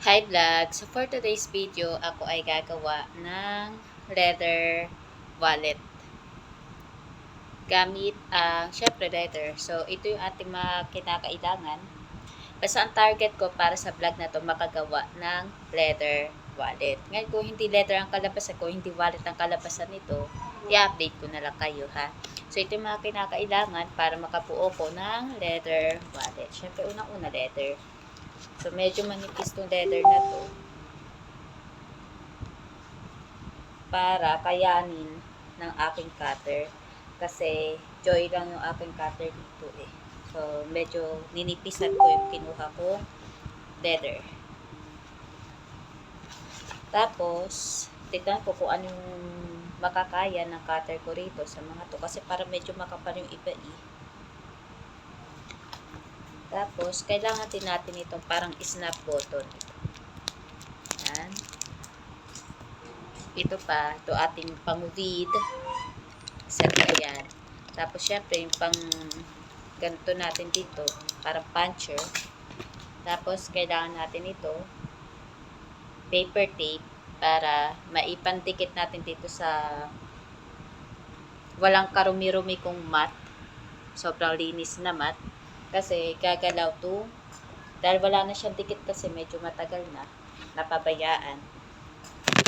Hi vlog! So for today's video, ako ay gagawa ng leather wallet. Gamit ang, syempre leather. So ito yung ating mga kinakailangan. Basta ang target ko para sa vlog na to, makagawa ng leather wallet. Ngayon kung hindi leather ang kalabasan ko, hindi wallet ang kalabasan nito, i-update ko na lang kayo ha. So ito yung mga kinakailangan para makabuo ko ng leather wallet. Syempre unang-una leather. So medyo manipis tong leather na to para kayanin ng aking cutter. Kasi joy lang yung aking cutter dito eh. So medyo ninipisan ko yung kinuha kong leather. Tapos tignan ko kung anong makakaya ng cutter ko rito sa mga to. Kasi para medyo makapal yung iba eh. Tapos kailangan din natin itong parang snap button. Yan. Ito pa, ito ating pang-weed. Set na yan. Tapos, syempre, yung pang ganito natin dito, parang puncher. Tapos, kailangan natin ito, paper tape, para maipandikit natin dito sa walang karumi-rumi kong mat. Sobrang linis na mat. Kasi, gagalaw to. Dahil wala na siyang dikit kasi medyo matagal na, napabayaan.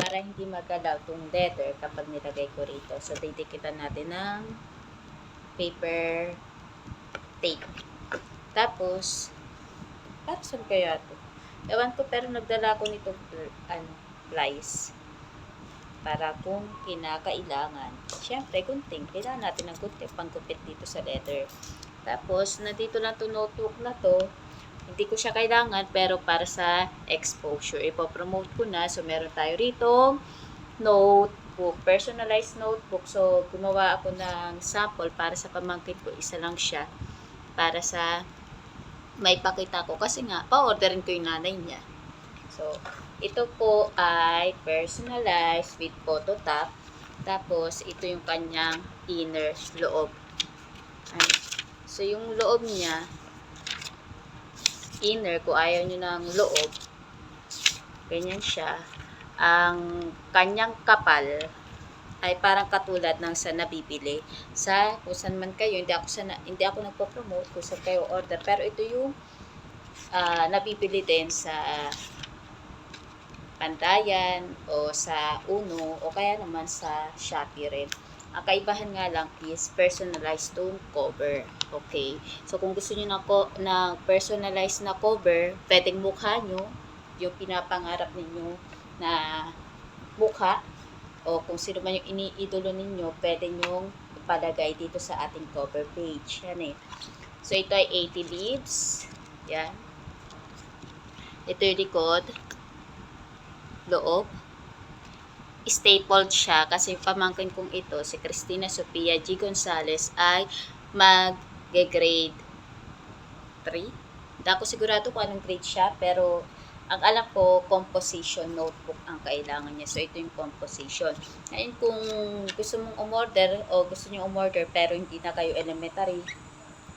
Para hindi magalaw itong leather kapag nilagay ko rito. So, didikitan natin ng paper tape. Tapos, para saan kaya ito? Ewan ko, pero nagdala ko nito plies. Para kung kinakailangan. Siyempre, gunting. Kailangan natin ng gunting panggupit dito sa leather. Tapos, nandito lang itong notebook na to. Hindi ko siya kailangan, pero para sa exposure. Ipopromote ko na. So, meron tayo rito notebook, personalized notebook. So, gumawa ako ng sample para sa pamangkin ko. Isa lang siya. Para sa may pakita ko. Kasi nga, pa-orderin ko yung nanay niya. So, ito po ay personalized with photo top. Tapos, ito yung kanyang inner loob. So, yung loob niya, inner, kung ayaw nyo ng loob, ganyan siya. Ang kanyang kapal ay parang katulad ng sa nabibili sa kung saan man kayo. Hindi ako nagpo-promote kung saan kayo order, pero ito yung nabibili din sa Pantayan o sa Uno o kaya naman sa Shopee rin. Ang kaibahan nga lang is personalized stone cover. Okay. So, kung gusto niyo ng personalized na cover, pwedeng mukha nyo, yung pinapangarap ninyo na mukha, o kung sino man yung iniidolo ninyo, pwede nyong ipalagay dito sa ating cover page. Yan eh. So, ito ay 80 leaves. Yan. Ito yung likod. Loob. Stapled siya kasi yung pamangkin kong ito, si Christina Sofia G. Gonzalez, ay mag-grade 3. Hindi ako sigurado kung anong grade siya, pero ang alam ko, composition notebook ang kailangan niya. So, ito yung composition. Ngayon, kung gusto mong umorder o gusto niyo umorder pero hindi na kayo elementary,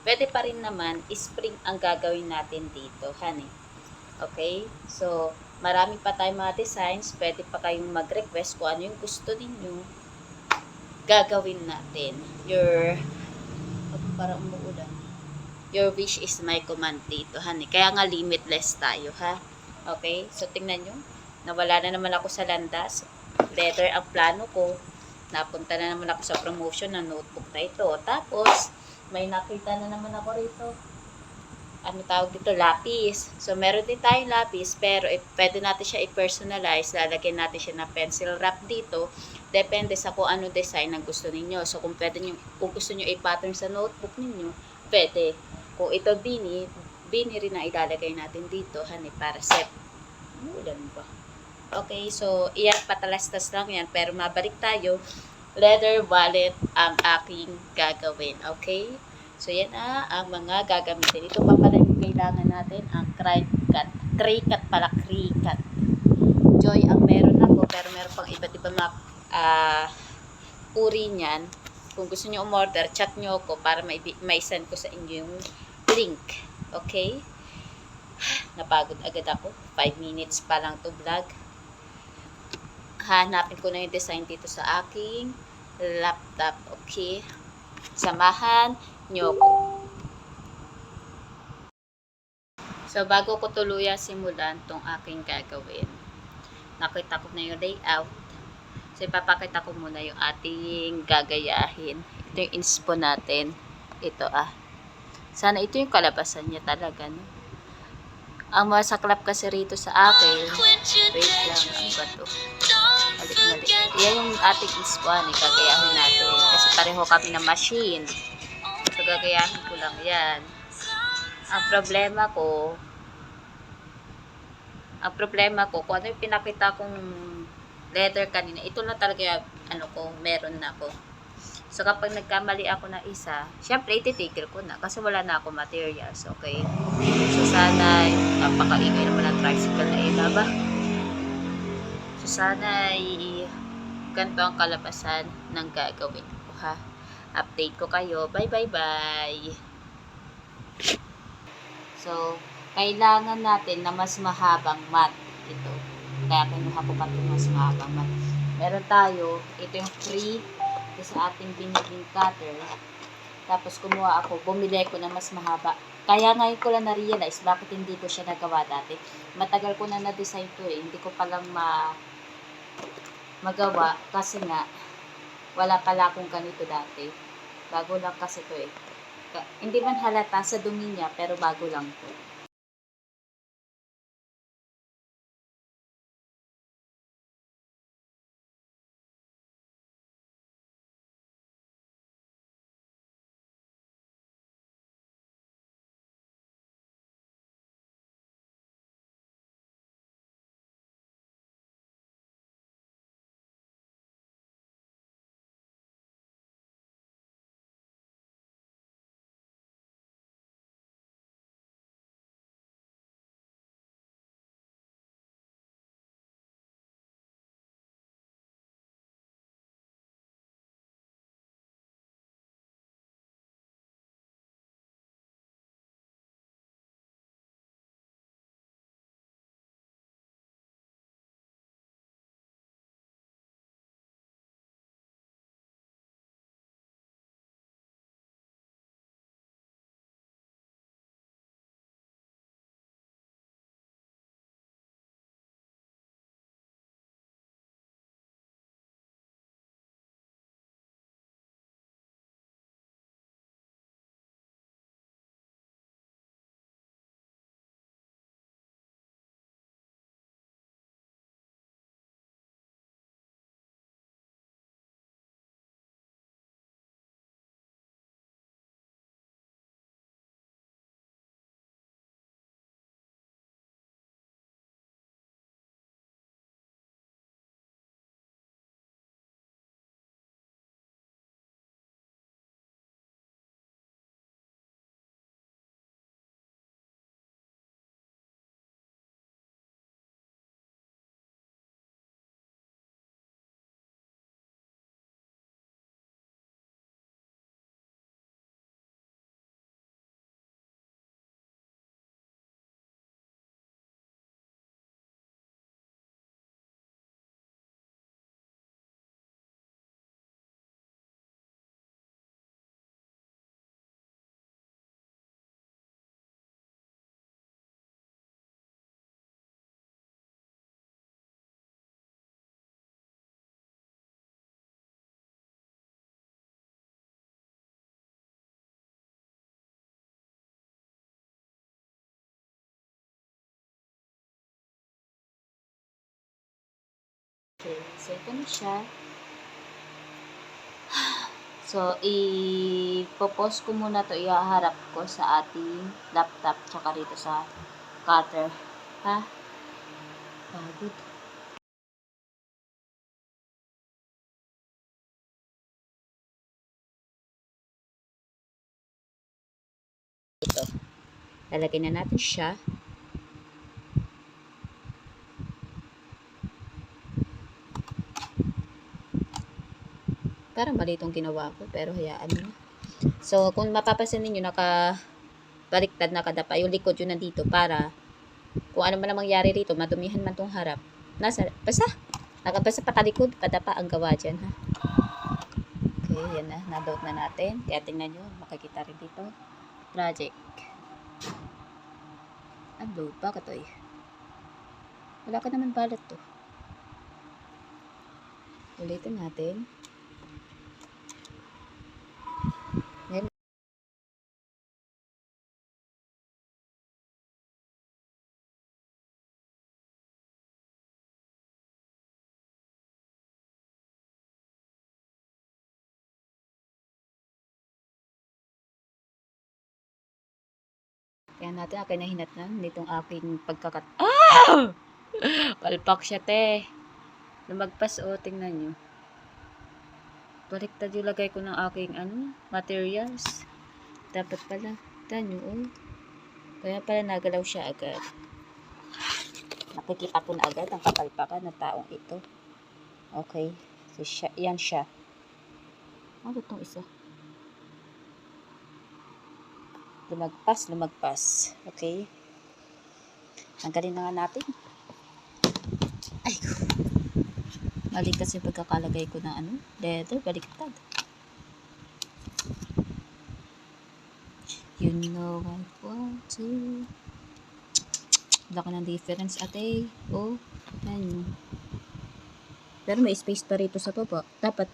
pwede pa rin naman, spring ang gagawin natin dito, honey. Okay? So, marami pa tayong mga designs. Pwede pa kayong mag-request kung ano yung gusto ninyo. Gagawin natin. Parang umuulan. Your wish is my command dito, honey. Kaya nga limitless tayo, ha? Okay? So, tingnan nyo. Nawala na naman ako sa landas. Leather ang plano ko. Napunta na naman ako sa promotion ng notebook na ito. Tapos, may nakita na naman ako rito. Ano tawag dito? Lapis. So, meron din tayong lapis, pero pwede natin siya i-personalize. Lalagyan natin siya ng pencil wrap dito. Depende sa kung ano design ang gusto ninyo. So, kung gusto nyo i-pattern sa notebook ninyo, pwede. Kung ito bini rin ang ilalagay natin dito, honey, para set. Ulan ba? Okay, so, iyan, patalastas lang yan. Pero mabalik tayo. Leather wallet ang aking gagawin. Okay? So, yan ang mga gagamitin. Ito pa pala yung kailangan natin, ang cricut. Cricut. Joy ang meron ako, pero meron pang iba't ibang mga uri niyan. Kung gusto niyo umorder, chat niyo ako para may send ko sa inyo yung link. Okay? napagod agad ako. 5 minutes pa lang to vlog. Hanapin ko na yung design dito sa aking laptop. Okay? Samahan nyo ko. So, bago ko tuluyan simulan tong aking gagawin, nakita ko na yung layout. So, ipapakita ko muna yung ating gagayahin. Ito yung inspo natin. Ito Sana ito yung kalabasan niya talaga, no? Ang masaklap kasi rito sa akin, wait lang, ano ba to? Mali. Yan yung ating inspo, gagayahin natin. Kasi pareho kami na machine. So, gagayahin ko lang yan. Ang problema ko, kung ano yung pinakita kong letter kanina, ito na talaga meron na ako. So, kapag nagkamali ako na isa, syempre, ititigil ko na kasi wala na ako materials, okay? So, sana, napakaingay naman ang tricycle na ila ba? So, sana, ganito ang kalabasan ng gagawin ko, ha? Update ko kayo. Bye. So, kailangan natin na mas mahabang mat. Ito. Kaya kinuha ko pa ito mas mahabang mat. Meron tayo, ito yung free sa ating biniling cutter. Tapos kumuha ako, bumili ko na mas mahaba. Kaya ngayon ko lang na-realize bakit hindi ko siya nagawa dati. Matagal ko na na-design to hindi ko palang magawa kasi nga wala pala akong ganito dati. Bago lang kasi to Hindi man halata sa dumi niya pero bago lang to. Okay, so ito na siya. So, i-post ko muna to, ihaharap ko sa ating laptop tsaka rito sa cutter. Ha? Pagod. Ito. Lalagay na natin siya. Parang mali itong ginawa ko, pero hayaan mo. So, kung mapapansin ninyo, nakabaliktad, nakadapa. Yung likod yun nandito para Kung ano man ang mangyari rito, madumihan man tong harap. Basta. Nakabasa patalikod, padapa ang gawa dyan, ha? Okay, yan na. Na-doubt na natin. Kaya tingnan nyo, makikita rin dito. Project. Upload. Bakit to eh? Wala ka naman balot to. Ulitin natin. Ngayon, kaya natin akin na hinatnan nitong aking pagkakat... Ah! Palpak siya, te. Lumagpas, oh. Tingnan nyo. Baliktad yung lagay ko ng aking materials. Dapat pala. Tanyo, oh. Kaya pala nagalaw siya agad. Nakikita ko na agad ang kapalpakan ng taong ito. Okay. So, yan siya. Ano itong isa? Lumagpas. Okay. Tanggalin na nga natin. Ay, mali kasi pagkakalagay ko ng leather. Baliktad. You know I want to. Wala ka ng difference, ate. Oh, yan. Pero may space pa rito sa baba. Dapat,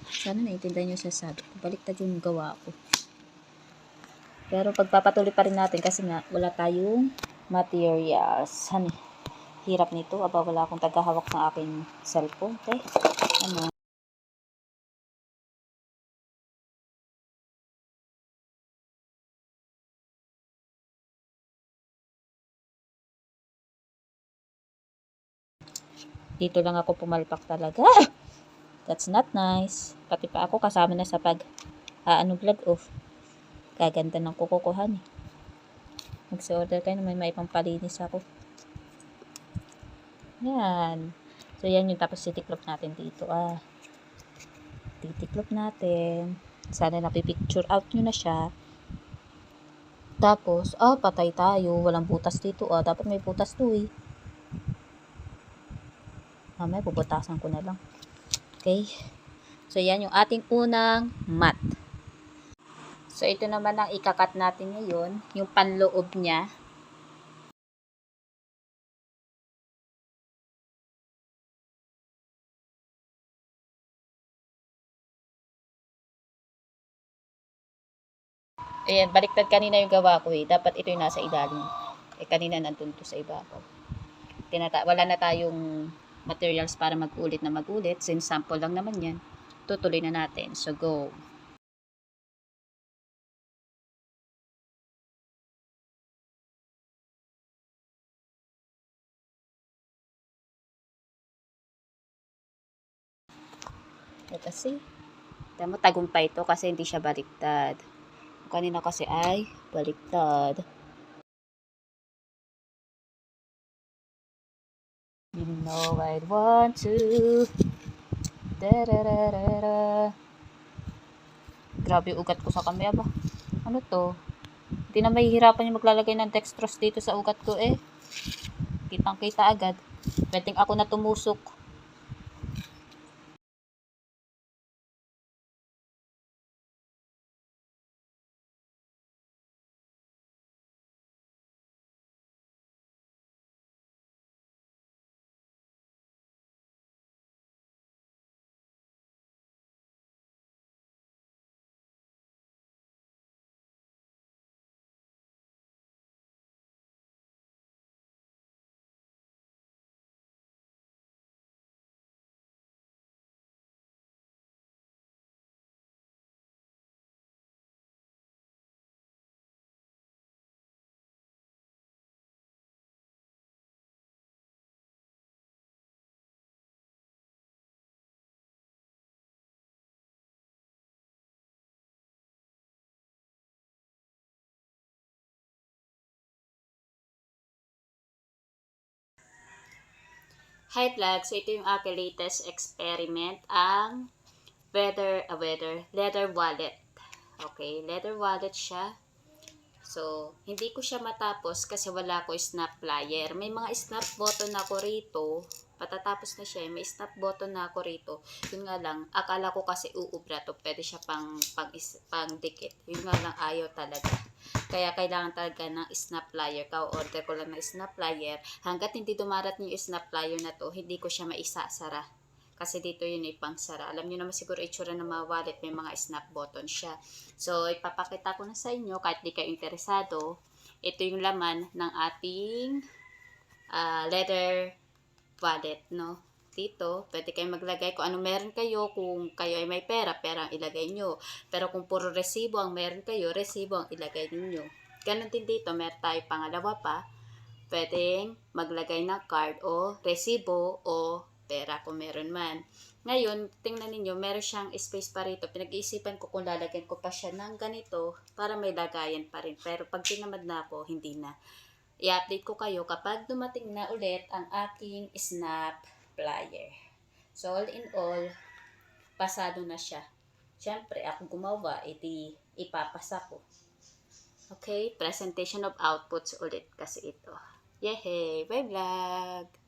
sana naiintindihan nyo sa sabi. Baliktad yung gawa ko. Pero pagpapatuloy pa rin natin kasi nga, wala tayong materials. Hirap nito. Aba, wala akong tagahawak ng aking cellphone. Okay? Dito lang ako pumalpak talaga. That's not nice. Pati pa ako kasama na sa vlog off. Kaganda ng kukukuhan eh. Mag-order kayo na may pampalinis ako. Yan. So yan yung tapos titiklop natin dito. Titiklop natin. Sana napipicture out nyo na siya. Tapos, patay tayo. Walang butas dito. Dapat may butas to eh. Mamaya bubutasan ko na lang. Okay. So, yan yung ating unang mat. So, ito naman ang ikakat natin ngayon. Yung panloob niya. Ayan, baliktad kanina yung gawa ko eh. Dapat ito yung nasa ilalim. Kanina nandun to sa ibabaw. Wala na tayong materials para magulit. Since sample lang naman yan, tutuloy na natin. So, go. Let us see. Tama, tagumpay ito kasi hindi siya baliktad. Kanina kasi ay baliktad. You know I want to. Da-da-da-da-da. Grabe ugat ko sa kamay ba? Ano to? Hindi na mahihirapan yung maglalagay ng dextrose dito sa ugat ko eh. Kitang kita agad. Pwedeng ako na tumusok. Hi vlog, so ito yung aking latest experiment, ang leather wallet. Okay, leather wallet siya. So So, hindi ko siya matapos kasi wala ko snap plier. May mga snap button ako rito. Patatapos na siya, may snap button na ako rito. Yun nga lang, akala ko kasi uubra to. Pwede siya pang dikit. Yun nga lang, ayaw talaga. Kaya kailangan talaga ng snap plier. Ka-order ko lang ng snap plier. Hanggat hindi dumarating yung snap plier na to, hindi ko siya maisasara. Kasi dito yun ay pangsara. Alam niyo naman siguro itsura ng mga wallet, may mga snap button siya. So, ipapakita ko na sa inyo, kahit di kayo interesado, ito yung laman ng ating leather wallet, no? Dito, pwede kayo maglagay kung ano meron kayo. Kung kayo ay may pera, pera ang ilagay nyo. Pero kung puro resibo ang meron kayo, resibo ang ilagay ninyo. Ganon din dito, meron tayo pangalawa pa. Pwedeng maglagay ng card o resibo o pera kung meron man. Ngayon, tingnan ninyo, meron siyang space pa rito. Pinag-iisipan ko kung lalagyan ko pa siya ng ganito para may lagayan pa rin. Pero pag tinamad na ako, hindi na. I-update ko kayo kapag dumating na ulit ang aking snap plier. So, all in all, pasado na siya. Siyempre, ako gumawa, iti ipapasa ko. Okay, presentation of outputs ulit kasi ito. Yehey! Bye vlog!